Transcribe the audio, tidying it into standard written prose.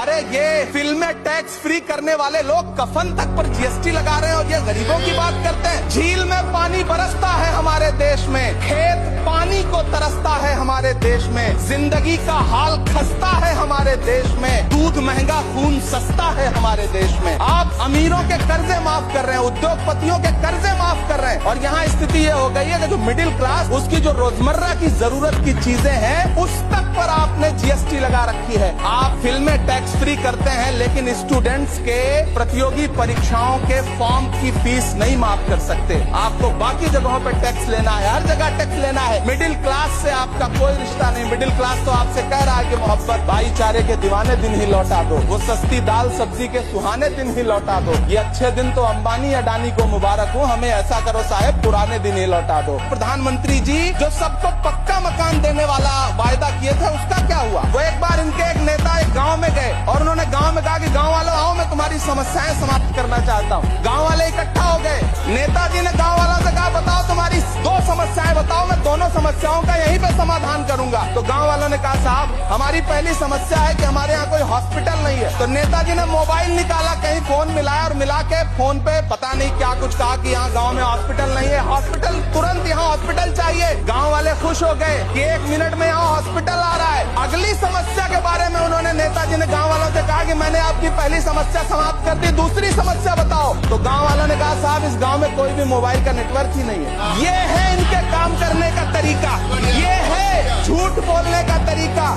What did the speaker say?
अरे ये फिल्में टैक्स फ्री करने वाले लोग कफन तक पर जीएसटी लगा रहे हैं और ये गरीबों की बात करते हैं। झील में पानी बरसता है हमारे देश में, खेत पानी को तरसता है हमारे देश में, जिंदगी का हाल खस्ता है हमारे देश में, दूध महंगा खून सस्ता है हमारे देश में। आप अमीरों के कर्जे माफ कर रहे हैं, उद्योगपतियों के कर्जे माफ कर रहे हैं और यहाँ स्थिति ये हो गई है कि जो मिडिल क्लास उसकी जो रोजमर्रा की जरूरत की चीजें हैं उस तक पर आपने जीएसटी लगा रखी है। आप फिल्में टैक्स फ्री करते हैं लेकिन स्टूडेंट्स के प्रतियोगी परीक्षाओं के फॉर्म की फीस नहीं माफ कर सकते। आपको बाकी जगहों पर टैक्स लेना है, हर जगह टैक्स लेना है। मिडिल क्लास से आपका कोई रिश्ता नहीं। मिडिल क्लास तो आपसे कह रहा है कि मोहब्बत भाईचारे के दीवाने दिन ही लौटा दो, वो सस्ती दाल सब्जी के सुहाने दिन ही लौटा दो। ये अच्छे दिन तो अंबानी अडानी को मुबारक हो, हमें ऐसा करो साहब पुराने दिन ही लौटा दो। प्रधानमंत्री जी जो सबको पक्का मकान देने वाला वायदा किए थे उसका क्या हुआ? वो एक बार इनके एक नेता एक गाँव में गए और उन्होंने गांव में कहा कि गांव वालों आओ मैं तुम्हारी समस्याएं समाप्त करना चाहता हूं। गांव वाले इकट्ठा हो गए। नेताजी ने गांव वालों से कहा बताओ तुम्हारी दो समस्याएं बताओ, मैं दोनों समस्याओं का यहीं पे समाधान करूंगा। तो गांव वालों ने कहा साहब हमारी पहली समस्या है कि हमारे यहाँ कोई हॉस्पिटल नहीं है। तो नेताजी ने मोबाइल निकाला, कहीं फोन मिलाया और मिला के फोन पे पता नहीं क्या कुछ कहा कि यहाँ गाँव में हॉस्पिटल नहीं है, हॉस्पिटल तुरंत यहाँ हॉस्पिटल चाहिए। गाँव वाले खुश हो गए कि 1 मिनट में यहाँ हॉस्पिटल आ रहा है। अगली समस्या के बारे में उन्होंने नेताजी ने गाँव वालों से कहा कि मैंने आपकी पहली समस्या समाप्त कर दी, दूसरी समस्या बताओ। तो गांव वालों ने कहा साहब इस गांव में कोई भी मोबाइल का नेटवर्क ही नहीं है। ये है इनके काम करने का तरीका, ये है झूठ बोलने का तरीका।